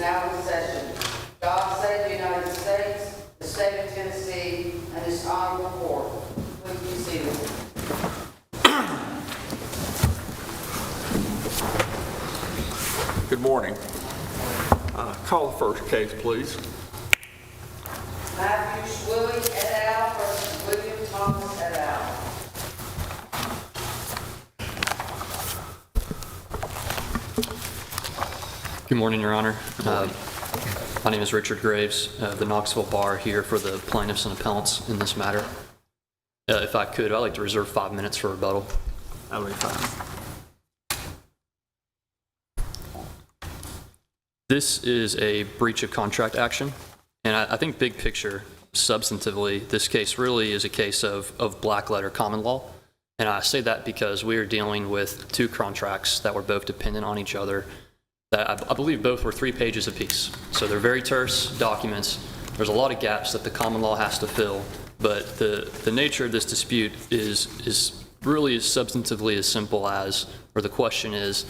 now in session. God save the United States, the state of Tennessee, and this honorable court. Please be seated. Good morning. Call the first case, please. Matthew Swilley et al. Versus William Thomas et al. Good morning, Your Honor. My name is Richard Graves of the Knoxville Bar, here for the plaintiffs and appellants in this matter. If I could, I'd like to reserve 5 minutes for rebuttal. That'll be fine. This is a breach of contract action, and I think big picture, substantively, this case really is a case of black letter common law. And I say that because we are dealing with two contracts that were both dependent on each other, that I believe both were 3 pages apiece. So they're very terse documents. There's a lot of gaps that the common law has to fill, but the nature of this dispute is really as substantively as simple as, or the question is,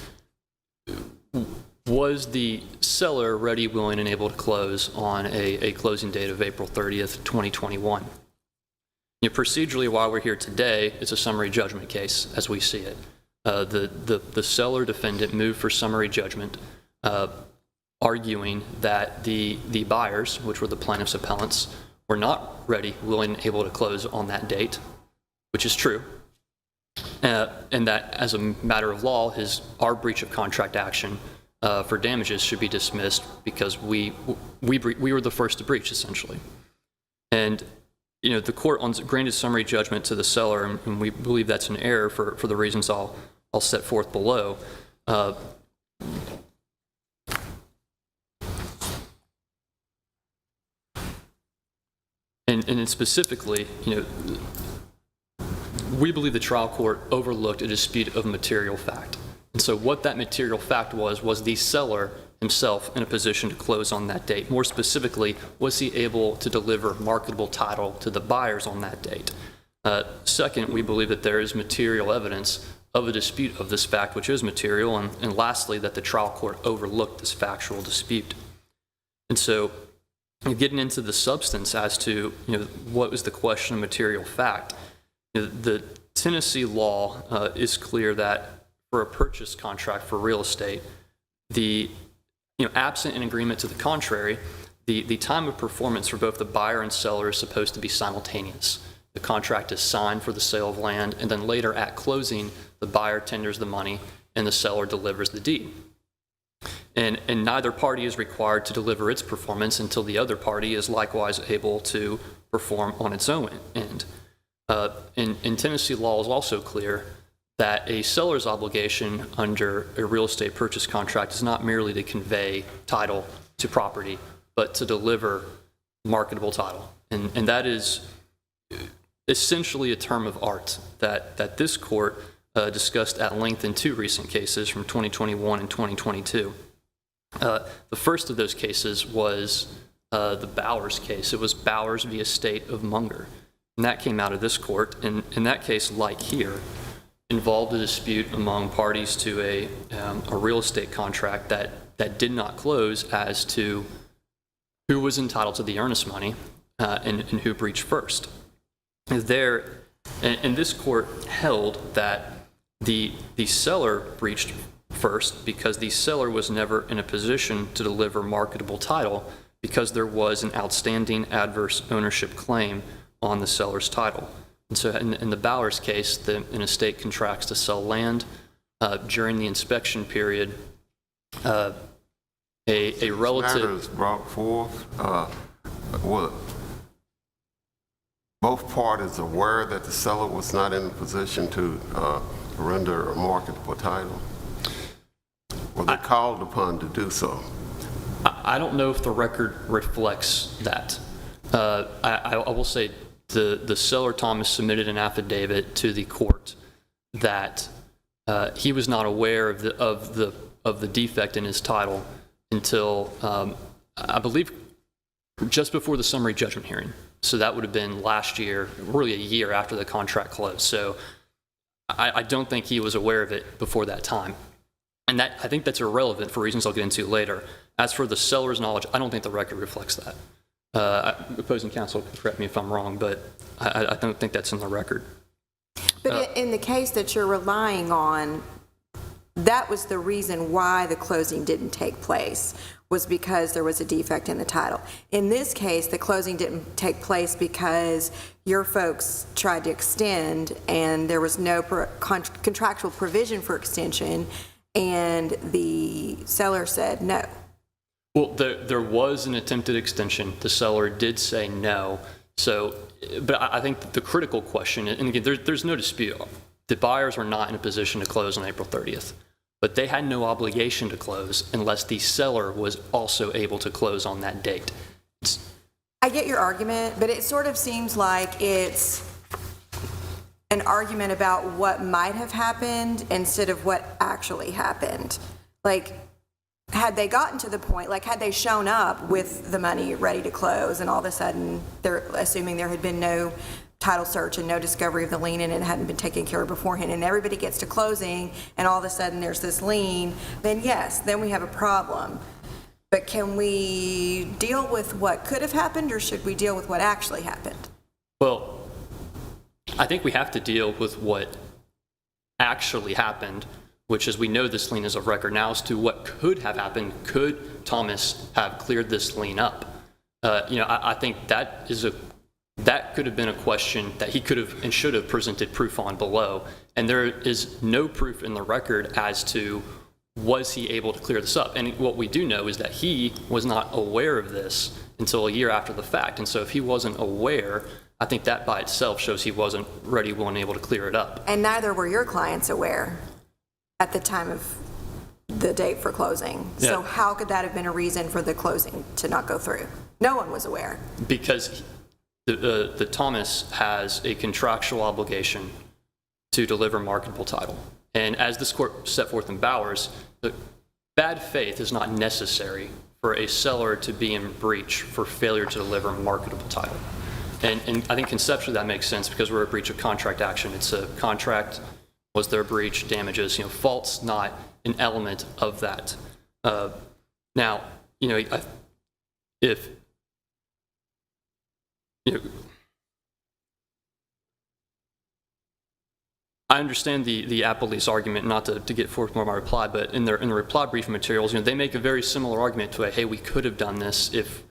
was the seller ready, willing, and able to close on a closing date of April 30th, 2021? Procedurally, while we're here today, it's a summary judgment case as we see it. The seller defendant moved for summary judgment, arguing that the buyers, which were the plaintiff's appellants, were not ready, willing, and able to close on that date, which is true, and that as a matter of law, our breach of contract action for damages should be dismissed because we were the first to breach, essentially. And the court granted summary judgment to the seller, and we believe that's an error for the reasons I'll set forth below. And specifically, we believe the trial court overlooked a dispute of material fact. And so what that material fact was the seller himself in a position to close on that date. More specifically, was he able to deliver marketable title to the buyers on that date? Second, we believe that there is material evidence of a dispute of this fact, which is material. And lastly, that the trial court overlooked this factual dispute. And so getting into the substance as to what was the question of material fact, the Tennessee law is clear that for a purchase contract for real estate, absent an agreement to the contrary, the time of performance for both the buyer and seller is supposed to be simultaneous. The contract is signed for the sale of land, and then later at closing, the buyer tenders the money and the seller delivers the deed. And neither party is required to deliver its performance until the other party is likewise able to perform on its own end. And Tennessee law is also clear that a seller's obligation under a real estate purchase contract is not merely to convey title to property, but to deliver marketable title. And that is essentially a term of art that this court discussed at length in 2 recent cases from 2021 and 2022. The first of those cases was the Bowers case. It was Bowers v. Estate of Munger. And that came out of this court. And in that case, like here, involved a dispute among parties to a real estate contract that did not close as to who was entitled to the earnest money and who breached first. And this court held that the seller breached first because the seller was never in a position to deliver marketable title because there was an outstanding adverse ownership claim on the seller's title. And so in the Bowers case, an estate contracts to sell land. During the inspection period, a relative... Matter is brought forth. Both parties aware that the seller was not in a position to render a marketable title? Were they called upon to do so? I don't know if the record reflects that. I will say the seller, Thomas, submitted an affidavit to the court that he was not aware of the defect in his title until I believe just before the summary judgment hearing. So that would have been last year, really a year after the contract closed. So I don't think he was aware of it before that time. And that, I think that's irrelevant for reasons I'll get into later. As for the seller's knowledge, I don't think the record reflects that. Opposing counsel can correct me if I'm wrong, but I don't think that's in the record. But in the case that you're relying on, that was the reason why the closing didn't take place, was because there was a defect in the title. In this case, the closing didn't take place because your folks tried to extend and there was no contractual provision for extension, and the seller said no. Well, there was an attempted extension. The seller did say no. So, but I think the critical question, and again, there's no dispute, the buyers are not in a position to close on April 30th, but they had no obligation to close unless the seller was also able to close on that date. I get your argument, but it sort of seems like it's an argument about what might have happened instead of what actually happened. Like, had they gotten to the point, like had they shown up with the money ready to close and all of a sudden they're assuming there had been no title search and no discovery of the lien and it hadn't been taken care of beforehand, and everybody gets to closing and all of a sudden there's this lien, then yes, then we have a problem. But can we deal with what could have happened, or should we deal with what actually happened? Well, I think we have to deal with what actually happened, which is we know this lien is of record. Now, as to what could have happened, could Thomas have cleared this lien up? I think that could have been a question that he could have and should have presented proof on below. And there is no proof in the record as to was he able to clear this up. And what we do know is that he was not aware of this until a year after the fact. And so if he wasn't aware, I think that by itself shows he wasn't ready, willing, able to clear it up. And neither were your clients aware at the time of the date for closing. Yeah. So how could that have been a reason for the closing to not go through? No one was aware. Because the Thomas has a contractual obligation to deliver marketable title. And as this court set forth in Bowers, bad faith is not necessary for a seller to be in breach for failure to deliver marketable title. And I think conceptually that makes sense because we're a breach of contract action. It's a contract. Was there a breach? Damages? Fault's not an element of that. Now, if I understand the appellee's argument, not to get forth more of my reply, but in the reply brief materials, they make a very similar argument to hey, we could have done this if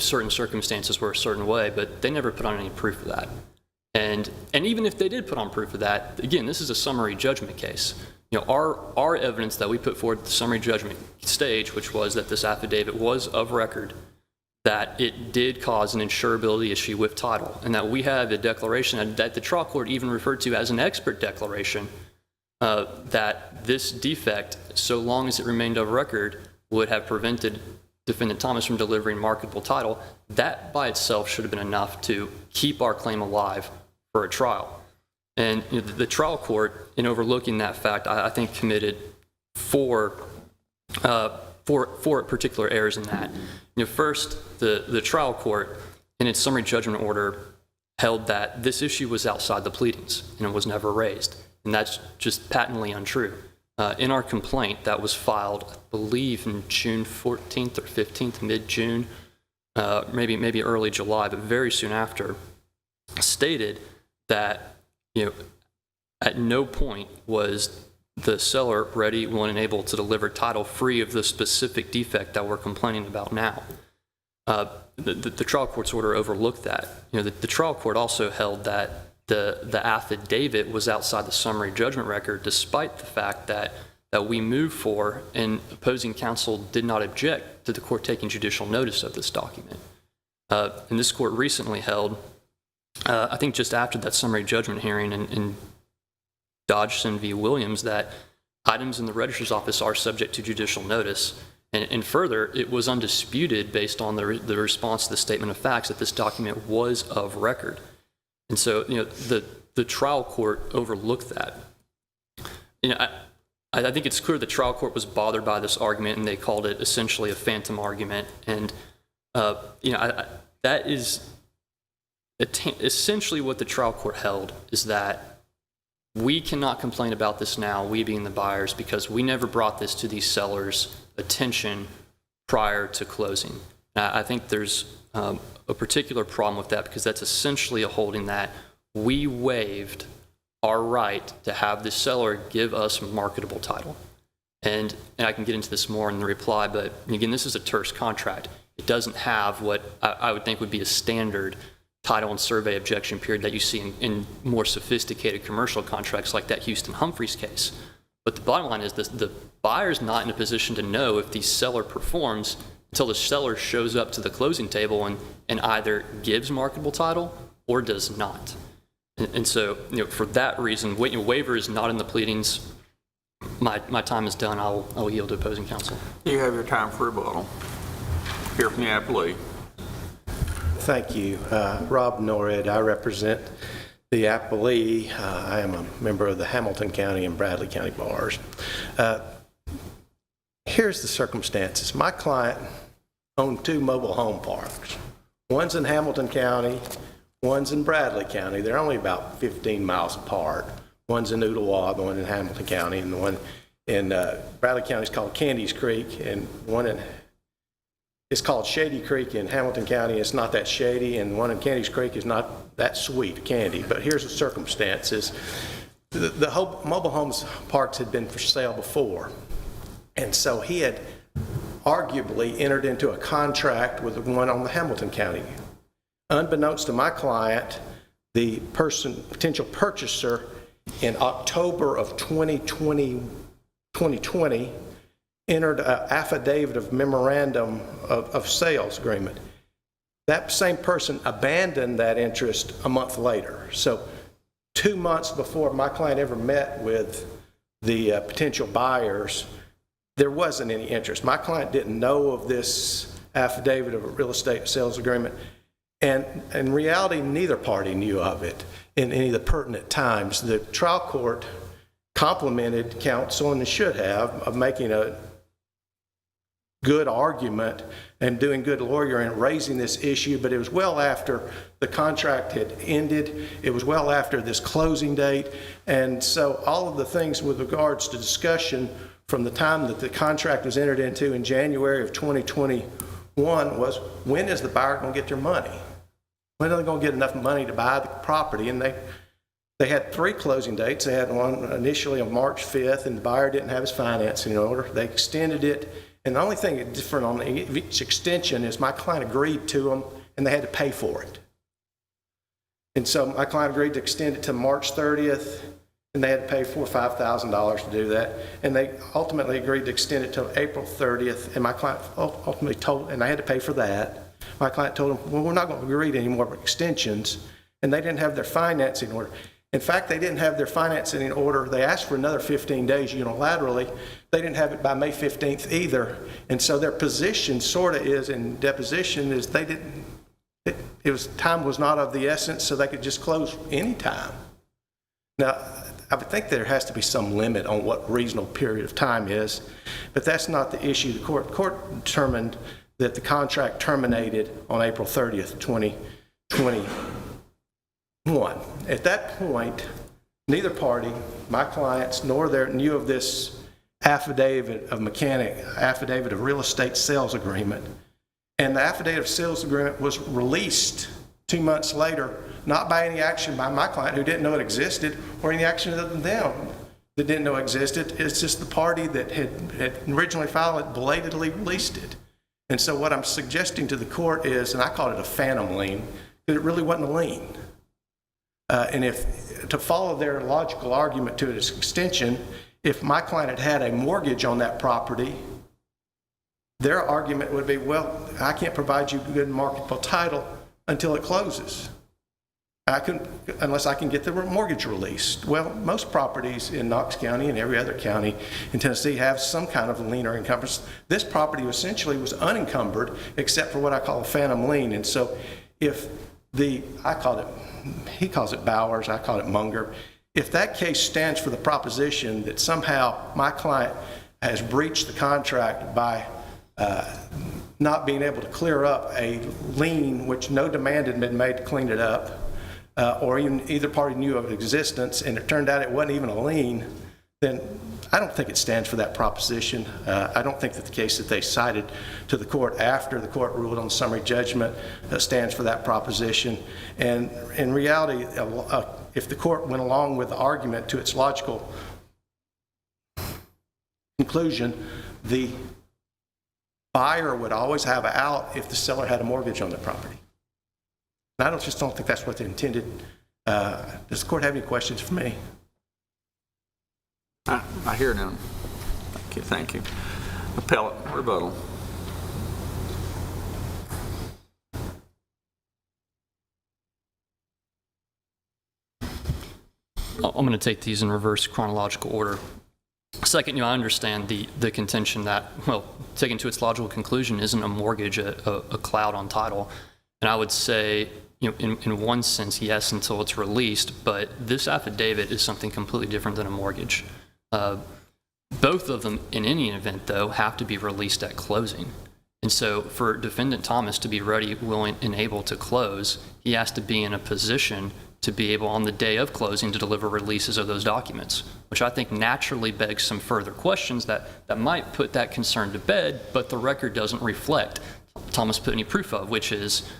certain circumstances were a certain way, but they never put on any proof of that. And even if they did put on proof of that, again, this is a summary judgment case. Our evidence that we put forward at the summary judgment stage, which was that this affidavit was of record, that it did cause an insurability issue with title, and that we have a declaration that the trial court even referred to as an expert declaration that this defect, so long as it remained of record, would have prevented defendant Thomas from delivering marketable title. That by itself should have been enough to keep our claim alive for a trial. And the trial court, in overlooking that fact, I think committed four particular errors in that. First, the trial court, in its summary judgment order, held that this issue was outside the pleadings and it was never raised. And that's just patently untrue. In our complaint that was filed, I believe, in June 14th or 15th, mid-June, maybe early July, but very soon after, stated that at no point was the seller ready, willing, and able to deliver title free of the specific defect that we're complaining about now. The trial court's order overlooked that. The trial court also held that the affidavit was outside the summary judgment record, despite the fact that we moved for and opposing counsel did not object to the court taking judicial notice of this document. And this court recently held, I think just after that summary judgment hearing in Dodgson v. Williams, that items in the registrar's office are subject to judicial notice. And further, it was undisputed based on the response to the statement of facts that this document was of record. And so, the trial court overlooked that. I think it's clear the trial court was bothered by this argument, and they called it essentially a phantom argument. And that is essentially what the trial court held, is that We cannot complain about this now, we being the buyers, because we never brought this to these sellers' attention prior to closing. I think there's a particular problem with that, because that's essentially a holding that we waived our right to have the seller give us marketable title. And I can get into this more in the reply, but again, this is a terse contract. It doesn't have what I would think would be a standard title and survey objection period that you see in more sophisticated commercial contracts like that Houston Humphreys case. But the bottom line is this, the buyer's not in a position to know if the seller performs until the seller shows up to the closing table and either gives marketable title or does not. And so, for that reason, waiver is not in the pleadings. My time is done. I will yield to opposing counsel. You have your time for rebuttal. Hear from the appellee. Thank you. Rob Norrid, I represent the appellee. I am a member of the Hamilton County and Bradley County bars. Here's the circumstances. My client owned 2 mobile home parks. One's in Hamilton County, one's in Bradley County. They're only about 15 miles apart. One's in Ooltewah, the one in Hamilton County, and the one in Bradley County is called Candies Creek, and one in it's called Shady Creek in Hamilton County. It's not that shady, and one in Candies Creek is not that sweet candy. But here's the circumstances. The whole mobile homes parks had been for sale before, and so he had arguably entered into a contract with the one on the Hamilton County. Unbeknownst to my client, the potential purchaser in October of 2020 entered an affidavit of memorandum of sales agreement. That same person abandoned that interest a month later. So 2 months before my client ever met with the potential buyers, there wasn't any interest. My client didn't know of this affidavit of a real estate sales agreement, and in reality, neither party knew of it in any of the pertinent times. The trial court complimented counsel, and should have, of making a good argument and doing good lawyering and raising this issue, but it was well after the contract had ended. It was well after this closing date. And so all of the things with regards to discussion from the time that the contract was entered into in January of 2021 was, when is the buyer going to get their money? When are they going to get enough money to buy the property? And they had 3 closing dates. They had one initially on March 5th, and the buyer didn't have his financing in order. They extended it. And the only thing that's different on each extension is my client agreed to them, and they had to pay for it. And so my client agreed to extend it to March 30th, and they had to pay $4,000 or $5,000 to do that. And they ultimately agreed to extend it till April 30th, and my client ultimately told, and they had to pay for that. My client told them, well, we're not going to agree to any more extensions, and they didn't have their financing order. In fact, they didn't have their financing in order. They asked for another 15 days unilaterally. They didn't have it by May 15th either. And so their position sort of is in deposition is they didn't, time was not of the essence, so they could just close any time. Now, I would think there has to be some limit on what reasonable period of time is, but that's not the issue. The court determined that the contract terminated on April 30th, 2021. At that point, neither party, my clients, nor their knew of this affidavit of real estate sales agreement. And the affidavit of sales agreement was released 2 months later, not by any action by my client, who didn't know it existed, or any action of them that didn't know it existed. It's just the party that had originally filed it belatedly released it. And so what I'm suggesting to the court is, and I call it a phantom lien, that it really wasn't a lien. And if, to follow their logical argument to its extension, if my client had a mortgage on that property, their argument would be, well, I can't provide you good marketable title until it closes. Unless I can get the mortgage released. Well, most properties in Knox County and every other county in Tennessee have some kind of lien or encumbrance. This property essentially was unencumbered except for what I call a phantom lien. And so if he calls it Bowers, I call it Munger. If that case stands for the proposition that somehow my client has breached the contract by not being able to clear up a lien which no demand had been made to clean it up, or even either party knew of existence, and it turned out it wasn't even a lien, then I don't think it stands for that proposition. I don't think that the case that they cited to the court after the court ruled on summary judgment stands for that proposition. And in reality, if the court went along with the argument to its logical conclusion, the buyer would always have an out if the seller had a mortgage on the property. And I just don't think that's what they intended. Does the court have any questions for me? I hear none. Okay, thank you. Appellate rebuttal. I'm going to take these in reverse chronological order. Second, I understand the contention that, well, taken to its logical conclusion, isn't a mortgage a cloud on title? And I would say, in one sense, yes, until it's released, but this affidavit is something completely different than a mortgage. Both of them, in any event, though, have to be released at closing. And so for Defendant Thomas to be ready, willing, and able to close, he has to be in a position to be able, on the day of closing, to deliver releases of those documents, which I think naturally begs some further questions that might put that concern to bed, but the record doesn't reflect Thomas put any proof of, which is,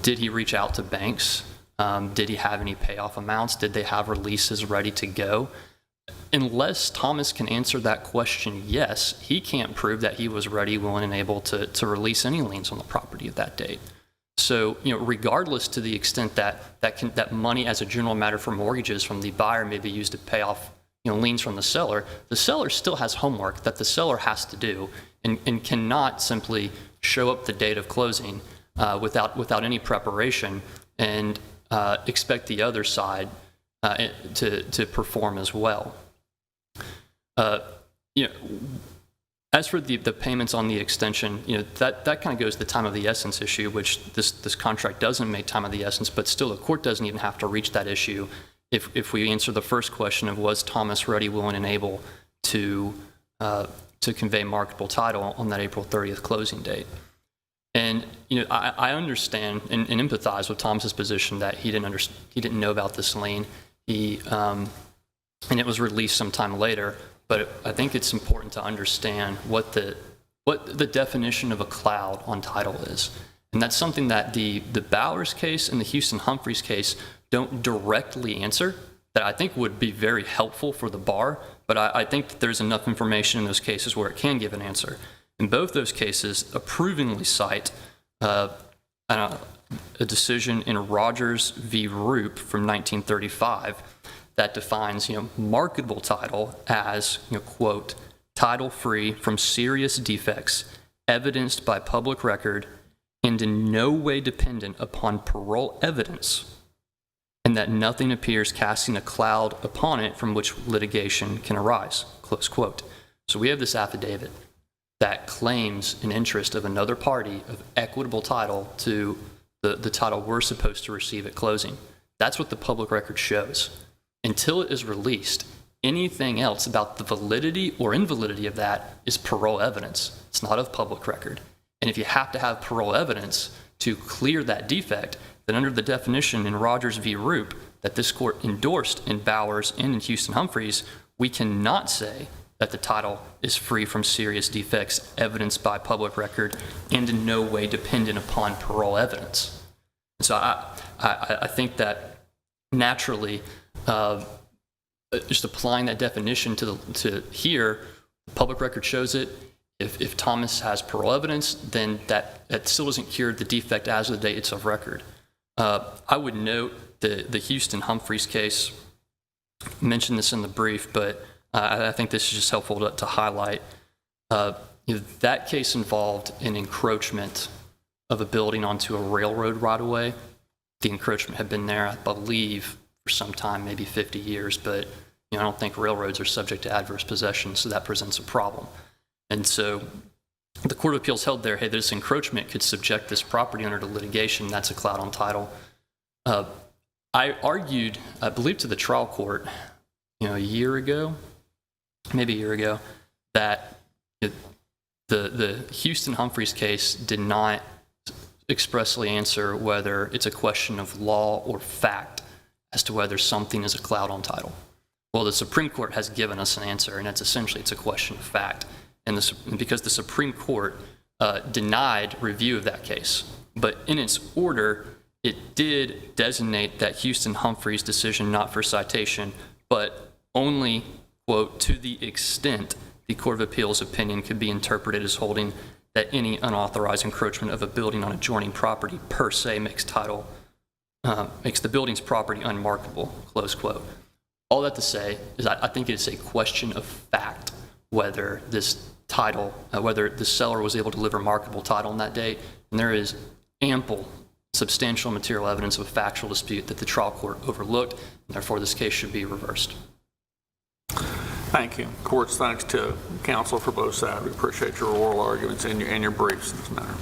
did he reach out to banks? Did he have any payoff amounts? Did they have releases ready to go? Unless Thomas can answer that question, yes, he can't prove that he was ready, willing, and able to release any liens on the property at that date. So, regardless to the extent that money as a general matter for mortgages from the buyer may be used to pay off, liens from the seller still has homework that the seller has to do and cannot simply show up the date of closing without any preparation and expect the other side to perform as well. As for the payments on the extension, that kind of goes to the time of the essence issue, which this contract doesn't make time of the essence, but still the court doesn't even have to reach that issue if we answer the first question of was Thomas ready, willing, and able to convey marketable title on that April 30th closing date. And I understand and empathize with Thomas's position that he didn't know about this lien. And it was released sometime later. But I think it's important to understand what the definition of a cloud on title is. And that's something that the Bowers case and the Houston Humphreys case don't directly answer, that I think would be very helpful for the bar, but I think that there's enough information in those cases where it can give an answer. In both those cases, approvingly cite a decision in Rogers v. Roop from 1935 that defines, marketable title as, quote, title free from serious defects evidenced by public record and in no way dependent upon parole evidence, and that nothing appears casting a cloud upon it from which litigation can arise, close quote. So we have this affidavit that claims an interest of another party of equitable title to the title we're supposed to receive at closing. That's what the public record shows. Until it is released, anything else about the validity or invalidity of that is parole evidence. It's not of public record. And if you have to have parole evidence to clear that defect, then under the definition in Rogers v. Roop that this court endorsed in Bowers and in Houston Humphreys, we cannot say that the title is free from serious defects evidenced by public record and in no way dependent upon parole evidence. So I think that naturally, just applying that definition to here, the public record shows it. If Thomas has parole evidence, then that still doesn't cure the defect as of the date it's of record. I would note the Houston Humphreys case, mentioned this in the brief, but I think this is just helpful to highlight. That case involved an encroachment of a building onto a railroad right-of-way. The encroachment had been there, I believe, for some time, maybe 50 years, but I don't think railroads are subject to adverse possession, so that presents a problem. And so the Court of Appeals held there, hey, this encroachment could subject this property owner to litigation. That's a cloud on title. I argued, I believe to the trial court, a year ago, maybe a year ago, that the Houston Humphreys case did not expressly answer whether it's a question of law or fact as to whether something is a cloud on title. Well, the Supreme Court has given us an answer, and it's a question of fact. And because the Supreme Court denied review of that case, but in its order, it did designate that Houston Humphrey's decision not for citation, but only, quote, to the extent the Court of Appeals opinion could be interpreted as holding that any unauthorized encroachment of a building on adjoining property per se makes the building's property unmarkable, close quote. All that to say is I think it's a question of fact whether this title, whether the seller was able to deliver marketable title on that date, and there is ample, substantial material evidence of a factual dispute that the trial court overlooked, and therefore this case should be reversed. Thank you. Court's thanks to counsel for both sides. We appreciate your oral arguments and your briefs in this matter.